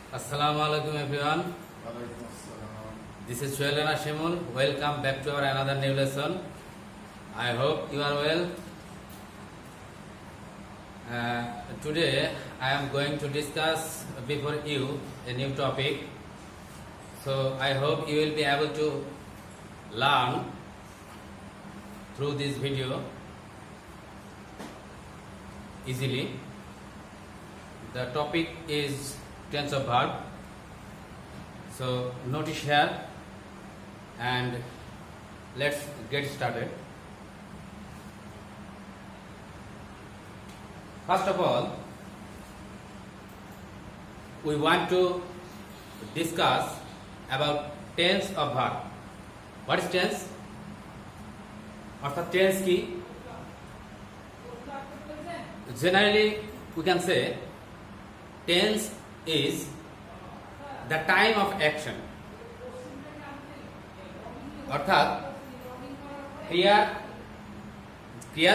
Assalamu alaikum everyone. This is Shuelana Shimul. Welcome back to our another new lesson. I hope you are well. Today I am going to discuss before you a new topic. So I hope you will be able to learn through this video easily. The topic is tense of verb. So notice here and let's get started. First of all, we want to discuss about tense of verb. What is tense? অর্থাৎ tense কি? Generally we can say tense is the time of action. অর্থাৎ ক্রিয়া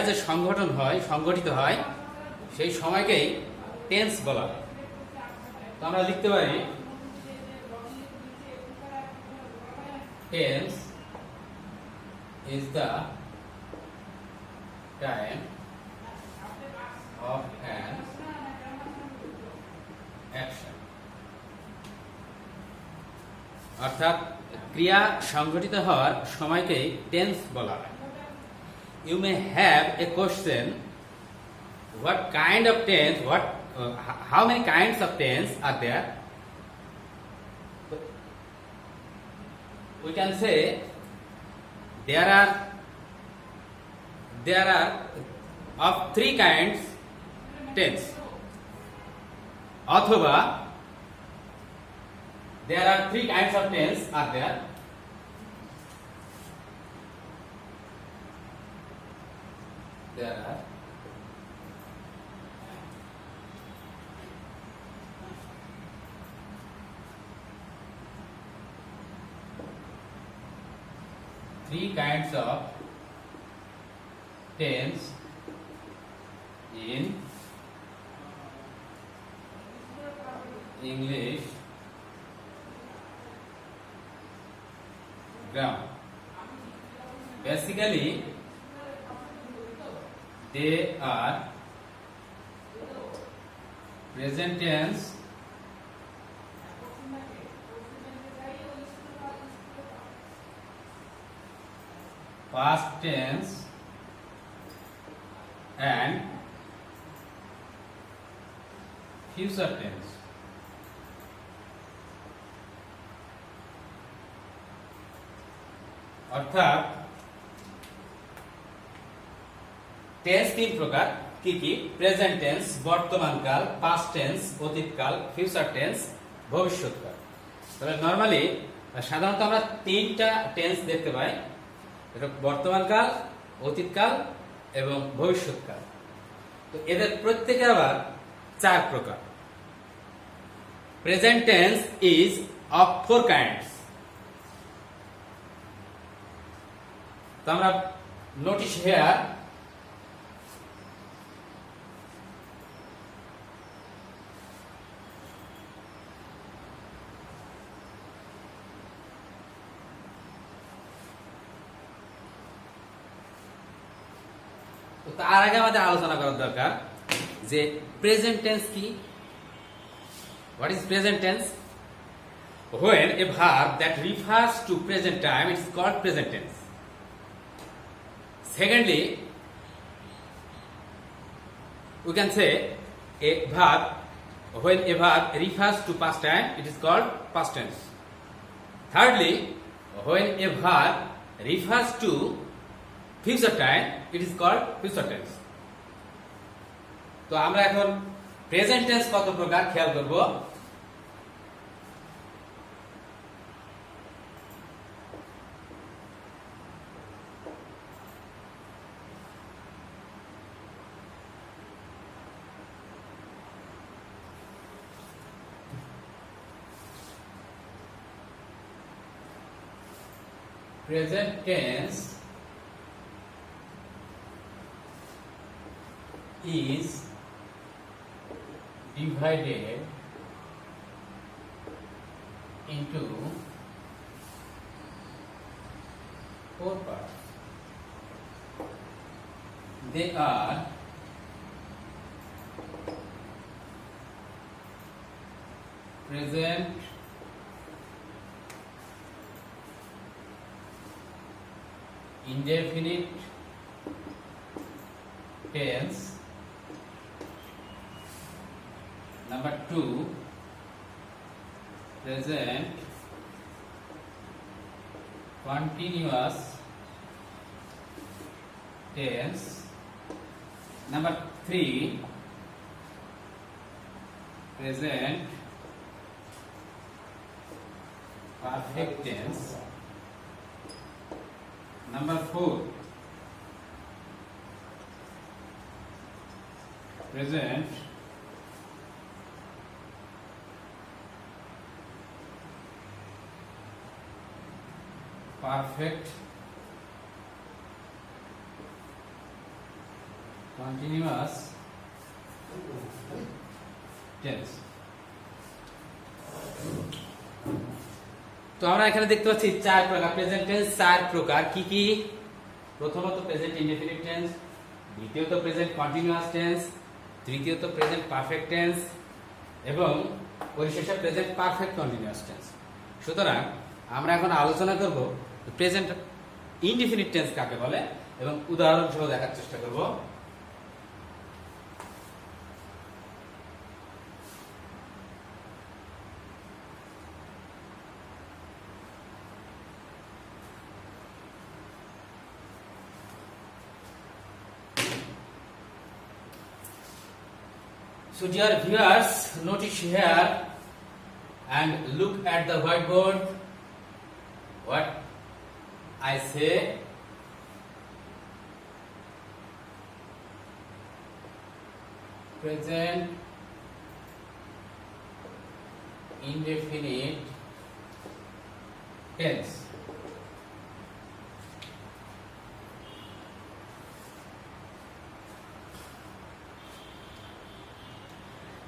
যে সংগঠিত হয় সেই সময়কেই tense বলা হয়। তো আমরা লিখতে পারি tense is the time of an action. অর্থাৎ ক্রিয়া সংঘটিত হওয়ার সময়কেই টেন্স বলা হয়। You may have a question, what kind of tense, how many kinds of tense are there? We can say there are of three kinds tense. অথবা there are three kinds of tense are there. There are three kinds of tense in English grammar. Basically, they are present tense, past tense, and future tense. অর্থাৎ tense তিন প্রকার, কি কি? Present tense, বর্তমানকাল, past tense অতীতকাল, future tense ভবিষ্যৎকাল। তবে normally সাধারণত আমরা তিনটা টেন্স দেখতে পাই, এটা বর্তমানকাল, অতীতকাল এবং ভবিষ্যৎকাল। তো এদের প্রত্যেকে আবার চার প্রকার। Present tense is of four kinds. তো আমরা নোটিস হেয়ার তার আগে আমাদের আলোচনা করার দরকার যে প্রেজেন্ট টেন্স কি। What is present tense? When a verb that refers to present time, it is called present tense. Secondly, we can say a verb, when a verb refers to past time, it is called past tense. Thirdly, when a verb refers to future time, it is called future tense. তো আমরা এখন present tense কত প্রকার খেয়াল করব। Present tense is divided into four parts. They are present, indefinite tense. Number 2, present continuous tense. Number 3, present perfect tense. Number 4, present perfect continuous tense. তো আমরা এখানে দেখতে পাচ্ছি চার প্রকার প্রেজেন্ট টেন্স। চার প্রকার কি কি? প্রথমত প্রেজেন্ট ইনডেফিনিট টেন্স, দ্বিতীয়ত প্রেজেন্ট কন্টিনিউয়াস টেন্স, তৃতীয়ত প্রেজেন্ট পারফেক্ট টেন্স এবং পরিশেষে প্রেজেন্ট পারফেক্ট কন্টিনিউয়াস টেন্স। সুতরাং আমরা এখন আলোচনা করব প্রেজেন্ট ইনডেফিনিট টেন্স কাকে বলে এবং উদাহরণ সহ দেখার চেষ্টা করব। So dear viewers, notice here and look at the whiteboard. What I say, present indefinite tense.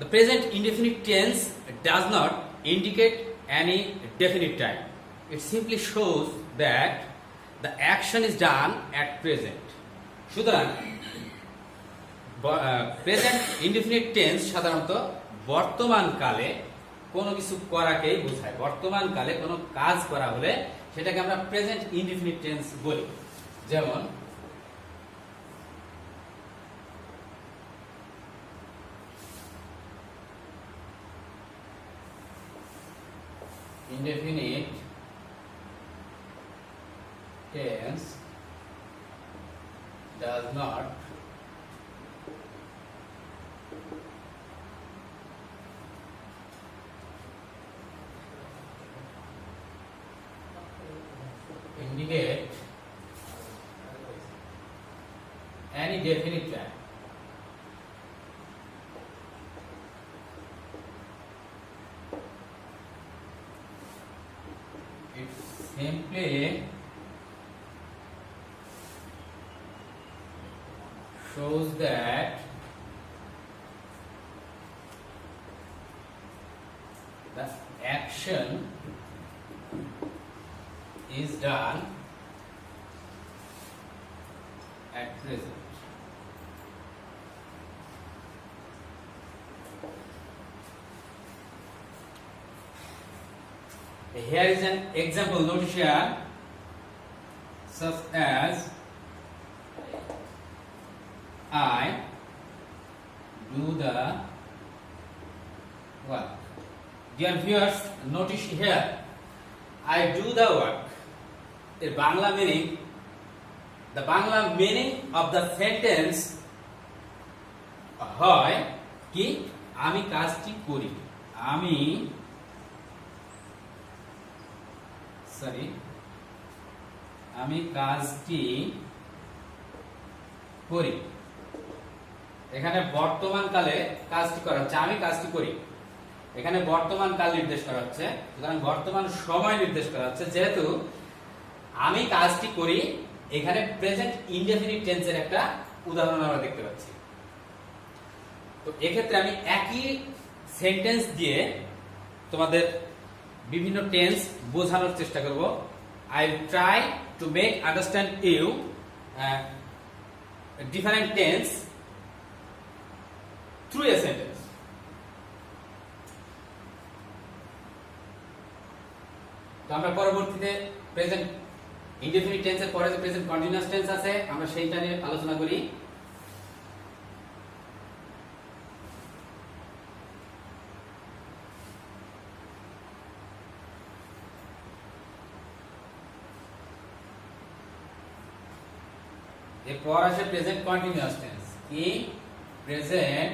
The present indefinite tense does not indicate any definite time. It simply shows that the action is done at present. সুতরাং present indefinite tense সাধারণত বর্তমান কালে কোনো কিছু করাকেই বোঝায়। বর্তমান কালে কোনো কাজ করা হলে সেটাকে আমরা প্রেজেন্ট ইনডেফিনিট টেন্স বলি। যেমন indefinite tense does not indicate any definite time. It simply shows that the action is done at present. Here is an example, notice here, such as I do the work. Dear viewers, notice here, I do the work. The Bangla meaning of the sentence হয় কি আমি কাজটি করি। আমি কাজটি করি। এখানে বর্তমান কালে কাজটি করা হচ্ছে, আমি কাজটি করি। এখানে বর্তমান কাল নির্দেশ করা হচ্ছে, সুতরাং বর্তমান সময় নির্দেশ করা হচ্ছে। যেহেতু আমি কাজটি করি, এখানে প্রেজেন্ট ইনডেফিনিট টেন্সের একটা উদাহরণ আমরা দেখতে পাচ্ছি। তো এক্ষেত্রে আমি একই সেন্টেন্স দিয়ে তোমাদের বিভিন্ন টেন্স বোঝানোর চেষ্টা করব। I try to make understand you different tense through a sentence. তো আমরা পরবর্তীতে প্রেজেন্ট ইনডেফিনিট টেন্সের পরে যে প্রেজেন্ট কন্টিনিউয়াস টেন্স আছে আমরা সেইটা নিয়ে আলোচনা করি। এরপর আসে প্রেজেন্ট কন্টিনিউয়াস টেন্স। কি? Present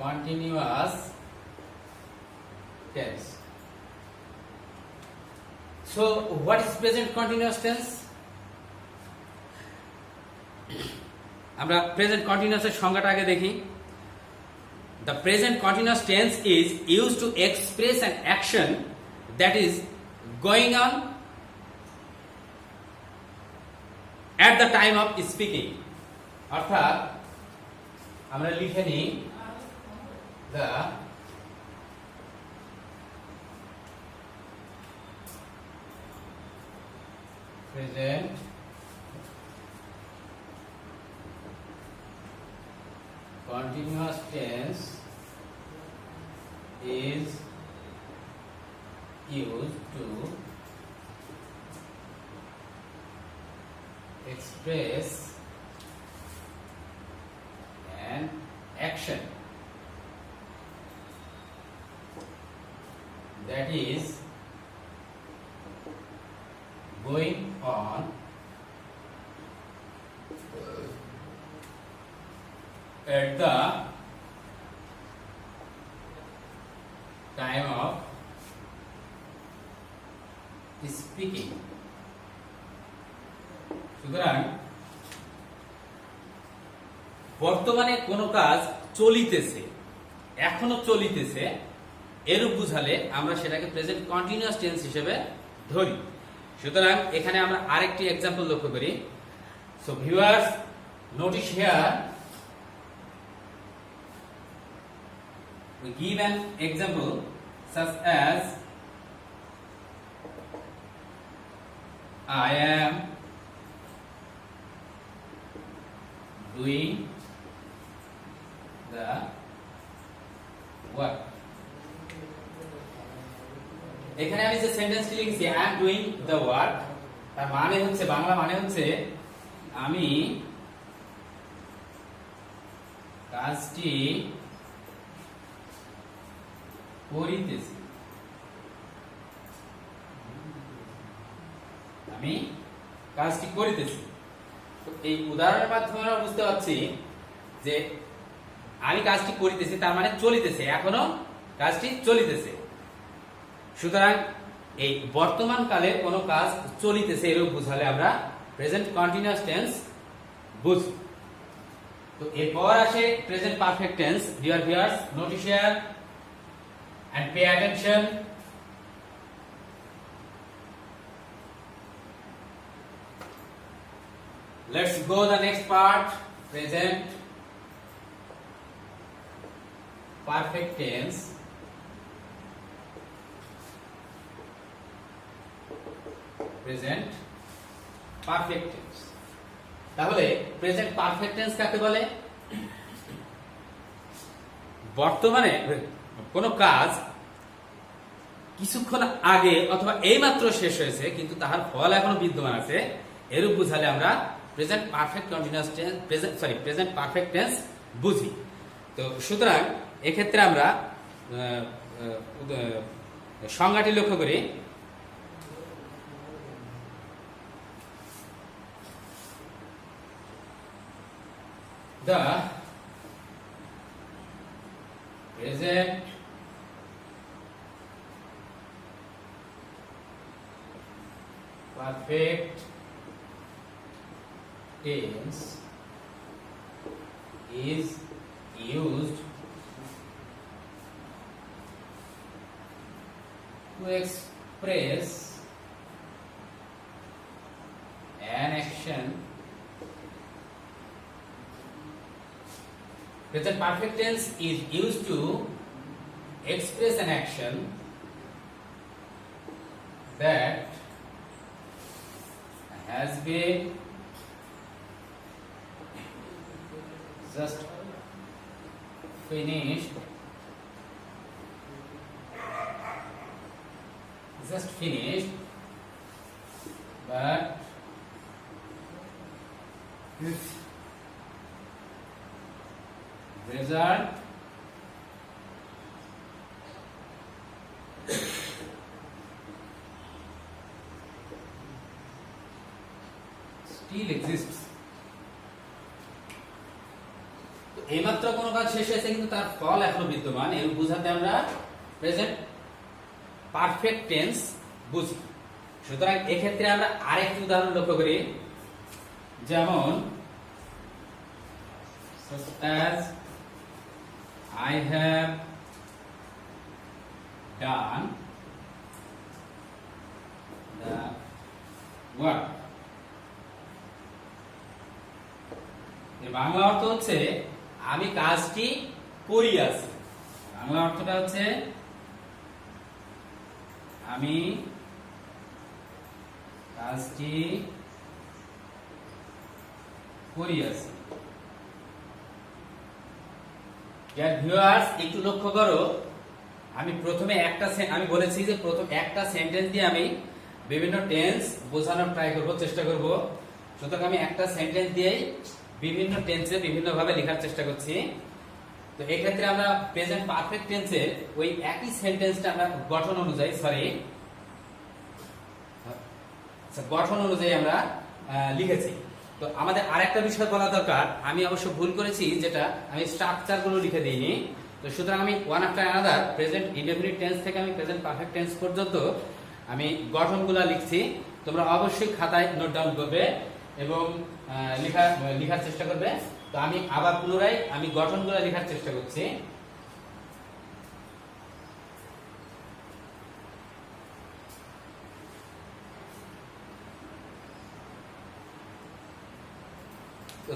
continuous tense. So what is present continuous tense? আমরা প্রেজেন্ট কন্টিনিউয়াস এর সংজ্ঞাটা আগে দেখি। The present continuous tense is used to express an action that is going on at the time of speaking. অর্থাৎ আমরা লিখে নিই the present continuous tense is used to express an action that is going on at the time of speaking. সুতরাং বর্তমানে কোনো কাজ চলিতেছে, এখনো চলিতেছে, এরূপ বুঝালে আমরা সেটাকে প্রেজেন্ট কন্টিনিউয়াস টেন্স হিসেবে ধরি। সুতরাং এখানে আমরা আরেকটি এক্সাম্পল লক্ষ্য করি। So viewers, notice here we give an example such as I am doing the work. এখানে আমি যে সেন্টেন্সটি লিখেছি I am doing the work, তার মানে হচ্ছে, বাংলা মানে হচ্ছে আমি কাজটি করিতেছি। আমি কাজটি করিতেছি। তো এই উদাহরণের মাধ্যমে আমরা বুঝতে পারছি যে আমি কাজটি করিতেছি তার মানে চলিতেছে, এখনো কাজটি চলিতেছে। সুতরাং এই বর্তমান কালে কোনো কাজ চলিতেছে এরূপ বুঝালে আমরা প্রেজেন্ট কন্টিনিউয়াস টেন্স বুঝি। তো এরপর আসে present perfect tense. Dear viewers, notice here and pay attention. Let's go the next part, present perfect tense. Present perfect tense. তাহলে প্রেজেন্ট পারফেক্ট টেন্স কাকে বলে? বর্তমানে কোন কাজ কিছুক্ষণ আগে অথবা এইমাত্র শেষ হয়েছে কিন্তু তাহার ফল এখনো বিদ্যমান আছে, এরূপ বুঝালে আমরা present perfect continuous tense present perfect tense বুঝি। তো সুতরাং এক্ষেত্রে আমরা সংজ্ঞাটি লক্ষ্য করি। The present perfect tense is used to express an action. Present perfect tense is used to express an action that has been just finished but if result still exists. তো এইমাত্র কোনো কাজ শেষ হয়েছে কিন্তু তার ফল এখনো বিদ্যমান, এই বোঝাতে আমরা প্রেজেন্ট পারফেক্ট টেন্স বুঝি। সুতরাং এক্ষেত্রে আমরা আরেকটি উদাহরণ লক্ষ্য করি, যেমন such as I have done the work. এর বাংলা অর্থ হচ্ছে আমি কাজটি করিয়াছি। বাংলা অর্থটা হচ্ছে আমি কাজটি করিয়াছি। ভিউয়ার্স একটু লক্ষ্য করো, আমি প্রথমে আমি বলেছি যে প্রথম একটা সেন্টেন্স দিয়ে আমি বিভিন্ন টেন্স বোঝানোর চেষ্টা করব। সুতরাং আমি একটা সেন্টেন্স দিয়েই বিভিন্ন টেন্সে বিভিন্ন ভাবে লেখার চেষ্টা করছি। তো এই ক্ষেত্রে আমরা প্রেজেন্ট পারফেক্ট টেন্সের ওই একই সেন্টেন্সটা আমরা গঠন অনুযায়ী আমরা লিখেছি। তো আমাদের আরেকটা বিষয় বলা দরকার, আমি অবশ্য ভুল করেছি, যেটা আমি স্ট্রাকচার গুলো লিখে দিইনি। তো সুতরাং আমি one after another present indefinite tense থেকে আমি প্রেজেন্ট পারফেক্ট টেন্স পর্যন্ত আমি গঠনগুলো লিখছি। তোমরা অবশ্যই খাতায় নোট ডাউন করবে এবং লেখার চেষ্টা করবে। তো আমি আবার পুনরায় আমি গঠনগুলো লেখার চেষ্টা করছি।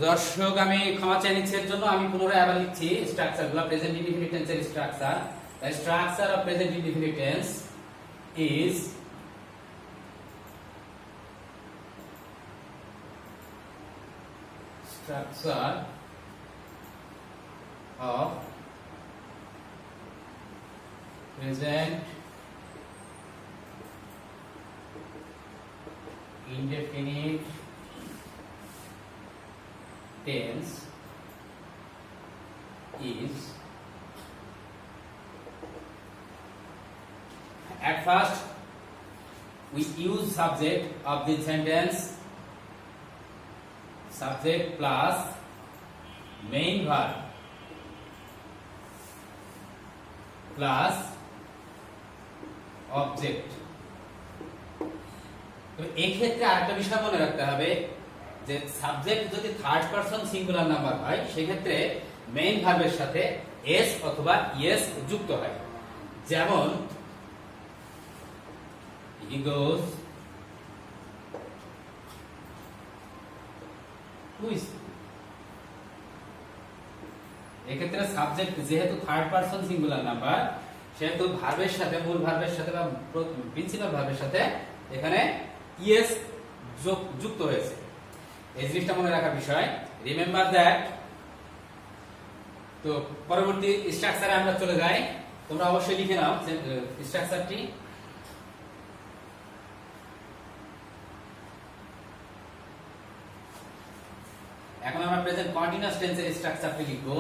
দর্শক আমি ক্ষমা চাই নিচ্ছি এর জন্য, আমি পুনরায় আবার লিখছি স্ট্রাকচারগুলো। প্রেজেন্ট ইনডিফিনিট টেন্সের structure, the structure of present indefinite tense is structure of present indefinite tense is at first we use subject of the sentence, subject plus main verb plus object. তো এই ক্ষেত্রে আরেকটা বিষয় মনে রাখতে হবে যে সাবজেক্ট যদি থার্ড পারসন সিঙ্গুলার নাম্বার হয় সেক্ষেত্রে মেইন ভার্বের সাথে এস অথবা ইএস যুক্ত হয়। যেমন he goes to school, এক্ষেত্রে সাবজেক্ট যেহেতু থার্ড পারসন সিঙ্গুলার নাম্বার সেহেতু ভার্বের সাথে, মূল ভার্বের সাথে বা প্রিন্সিপাল ভার্বের সাথে এখানে ইএস যুক্ত হয়েছে। এই জিনিসটা মনে রাখার বিষয়, রিমেম্বার দ্যাট। তো পরবর্তী স্ট্রাকচারে আমরা চলে যাই, তোমরা অবশ্যই লিখে নাও স্ট্রাকচারটি। এখন আমরা প্রেজেন্ট কন্টিনিউয়াস টেন্সের স্ট্রাকচারটি লিখব।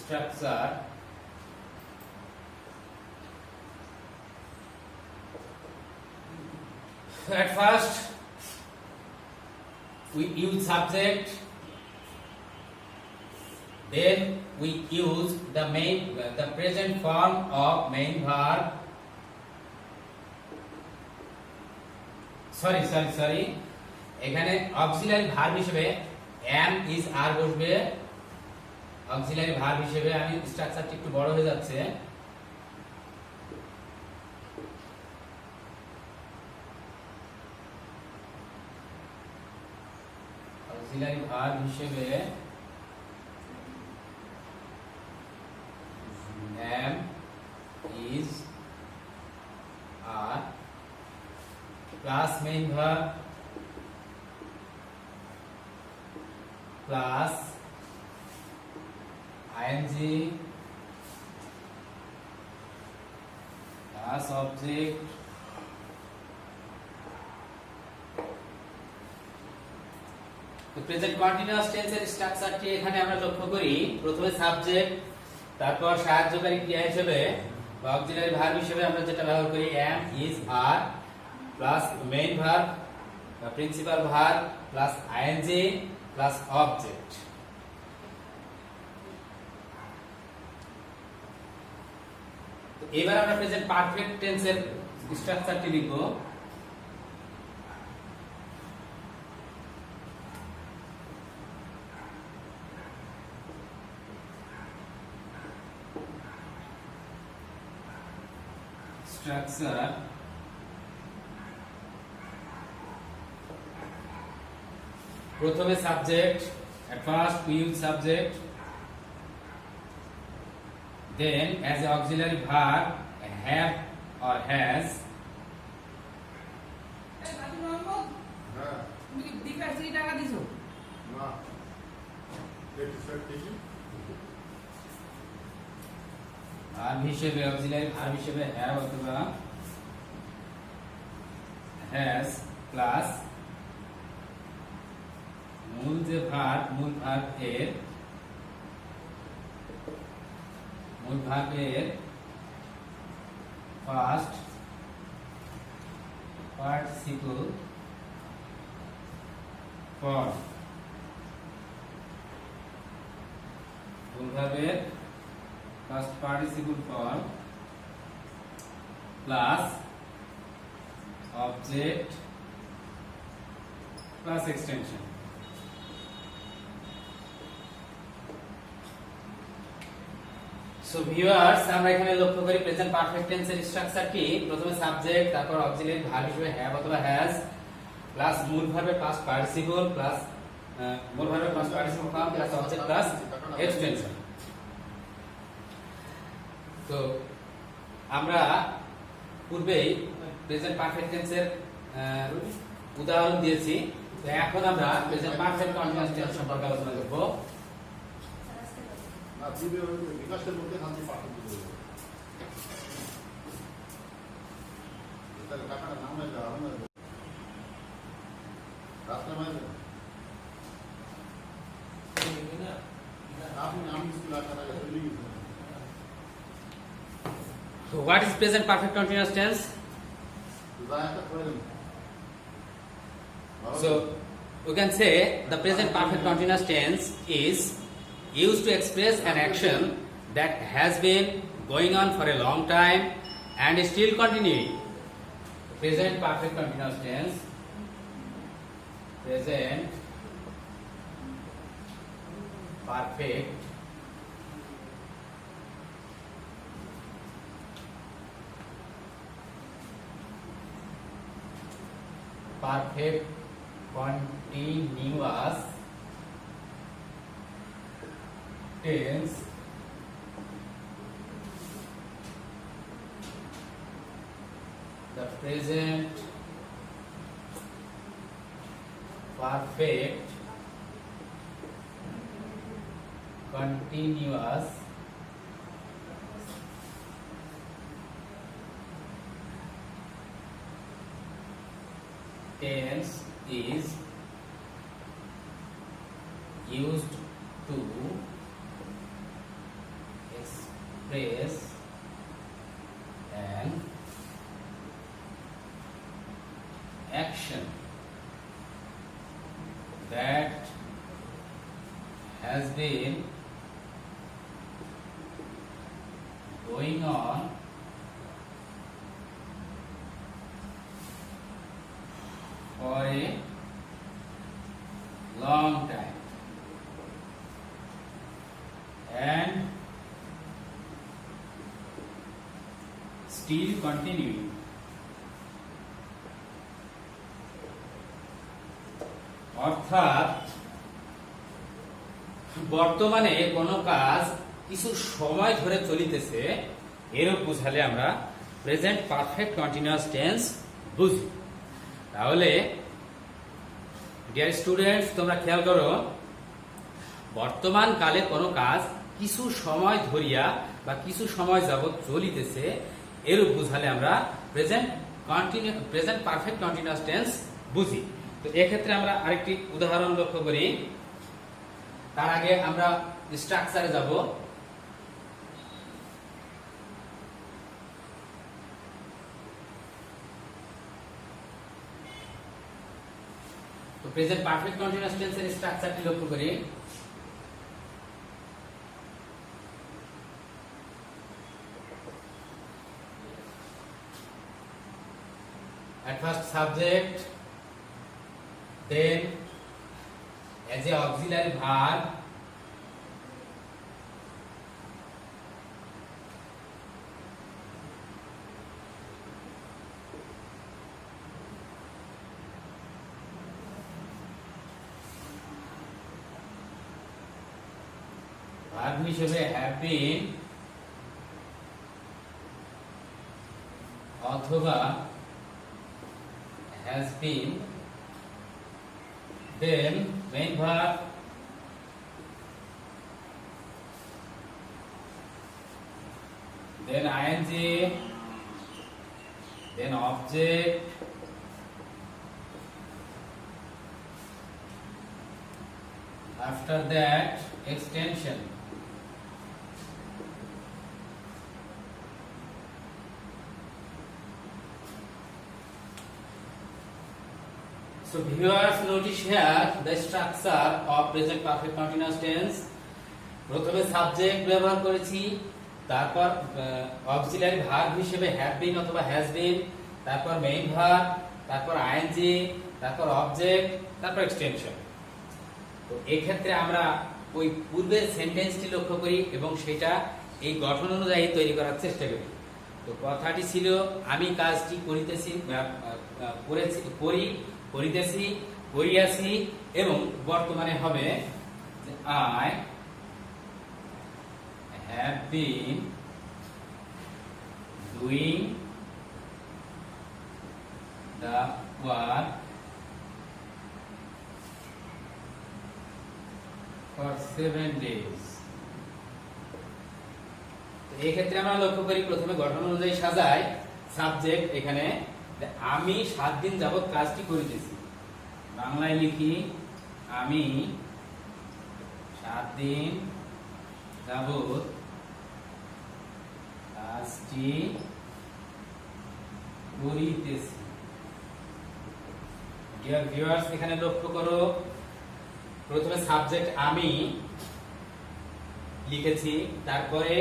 Structure at first we use subject, then we use the present form of main verb, sorry এখানে অক্সিলারি ভার্ব হিসেবে am is are বসবে। অক্সিলারি ভার্ব হিসেবে আমি স্ট্রাকচারটি একটু বড় হয়ে যাচ্ছে, অক্সিলারি ভার্ব হিসেবে am, is, are plus main verb plus ing plus object তো প্রেজেন্ট কন্টিনিউয়াস টেন্সের স্ট্রাকচারটি এখানে আমরা লক্ষ্য করি। প্রথমে সাবজেক্ট, তারপর সাহায্যকারী ক্রিয়া হিসেবে বা অক্সিলারি ভার্ব হিসেবে আমরা যেটা ব্যবহার করি am, is, are plus main verb বা principal verb plus ing plus object. তো এবার আমরা প্রেজেন্ট পারফেক্ট টেন্সের স্ট্রাকচারটি লিখব। স্ট্রাকচার প্রথমে subject, at first we use subject, then as an auxiliary verb have or has, verb হিসেবে অক্সিলারি ভার্ব হিসেবে have অথবা has প্লাস মূল যে ভার্ব, মূল ভার্বের ফার্স্ট পার্টিসিপল ফর্ম, মূল ভার্বের first participle form plus object plus extension. So viewers, আমরা এখানে লক্ষ্য করি প্রেজেন্ট পারফেক্ট টেন্সের স্ট্রাকচারটি প্রথমে সাবজেক্ট, তারপর অক্সিলারি ভার্ব হিসেবে হ্যাভ অথবা হ্যাজ প্লাস মূল ভার্বের পাস্ট পার্টিসিপল প্লাস মূল ভার্বের past participle form plus object plus extension. তো আমরা পূর্বেই প্রেজেন্ট পারফেক্ট টেন্সের উদাহরণ দিয়েছি। তো এখন আমরা প্রেজেন্ট পারফেক্ট কন্টিনিউয়াস টেন্স সম্পর্কে আলোচনা করব। বিকাশের মধ্যে শান্তি পাঠন করবো টাকাটা নাম রাস্তা মাইলে আপনি নাম স্কুল টাকা চলে গেছে। So what is present perfect continuous tense? So we can say the present perfect continuous tense is used to express an action that has been going on for a long time and is still continuing. Present perfect continuous tense. Present perfect continuous tense the present perfect continuous tense is used to express an action that has been going on for a long time and still continuing. অর্থাৎ বর্তমানে কোনো কাজ কিছু সময় ধরে চলিতেছে এরূপ বুঝালে আমরা প্রেজেন্ট পারফেক্ট কন্টিনিউয়াস টেন্স বুঝি। তাহলে ডিয়ার স্টুডেন্টস, তোমরা খেয়াল করো, বর্তমান কালে কোনো কাজ কিছু সময় ধরিয়া বা কিছু সময় যাবত চলিতেছে এরূপ বুঝালে আমরা প্রেজেন্ট পারফেক্ট কন্টিনিউয়াস টেন্স বুঝি। তো এক্ষেত্রে আমরা আরেকটি উদাহরণ লক্ষ্য করি। তার আগে আমরা স্ট্রাকচারে যাব। তো প্রেজেন্ট পারফেক্ট কন্টিনিউয়াস টেন্সের স্ট্রাকচারটি লক্ষ্য করি। At first subject, then as a auxiliary verb, verb হিসেবে have been অথবা has been, then main verb, then ing, then object, after that extension. So viewers, notice here the structure of present perfect continuous tense. প্রথমে subject ব্যবহার করেছি, তারপর auxiliary verb হিসেবে have been অথবা has been, তারপর main verb, তারপর ING, তারপর object, তারপর এক্সটেনশন। তো এই ক্ষেত্রে আমরা ওই পূর্বের সেন্টেন্সটি লক্ষ্য করি এবং সেটা এই গঠন অনুযায়ী তৈরি করার চেষ্টা করি। তো কথাটি ছিল আমি কাজটি করিতেছি, করিতেছি, করিয়াছি, এবং বর্তমানে হবে I have been doing the work for 7 days। এই ক্ষেত্রে আমরা লক্ষ্য করি প্রথমে গঠন অনুযায়ী সাজাই। সাবজেক্ট এখানে আমি 7 দিন যাবত কাজটি করিতেছি, বাংলায় লিখি আমি 7 দিন যাবত কাজটি করিতেছি। ডিয়ার ভিউয়ার্স, এখানে লক্ষ্য করো প্রথমে সাবজেক্ট আমি লিখেছি, তারপরে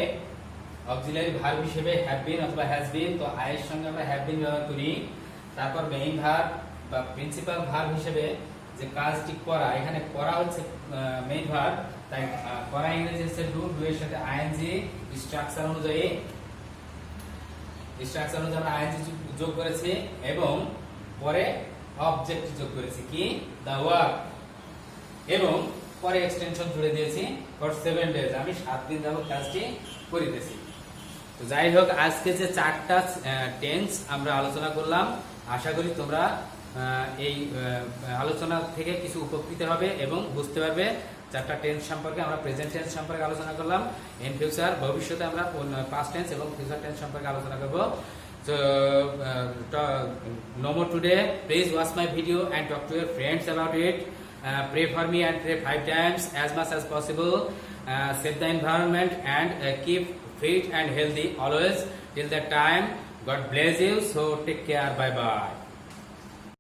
অক্সিলারি ভার্ব হিসেবে হ্যাভ বিন অথবা হ্যাজ বিন, তো আই এর সঙ্গে আমরা হ্যাভ বিন ব্যবহার করি। তারপর মেইন ভার্ব বা প্রিন্সিপাল ভার্ব হিসেবে যে কাজটি করা, এখানে করা হচ্ছে মেইন ভার্ব, তাই করা ইংরেজি হচ্ছে ডু, ডু এর সাথে আইএনজি। স্ট্রাকচার অনুযায়ী আমরা আইএনজি যোগ করেছি এবং পরে অবজেক্ট যোগ করেছি কি দা ওয়ার্ক, এবং পরে এক্সটেনশন জুড়ে দিয়েছি ফর 7 days, আমি 7 দিন যাবত কাজটি করিতেছি। তো যাই হোক, আজকে যে 4টা টেন্স আমরা আলোচনা করলাম, আশা করি তোমরা এই আলোচনা থেকে কিছু উপকৃত হবে এবং বুঝতে পারবে। 4টা টেন্স সম্পর্কে আমরা প্রেজেন্ট টেন্স সম্পর্কে আলোচনা করলাম, ইন ফিউচার ভবিষ্যতে আমরা পাস্ট টেন্স এবং ফিউচার টেন্স সম্পর্কে আলোচনা করব। So no more today. Please watch my video and talk to your friends about it. Pray for me and pray 5 times as much as possible. Save the environment and keep fit and healthy always. Till that time, God bless you. So take care. Bye bye.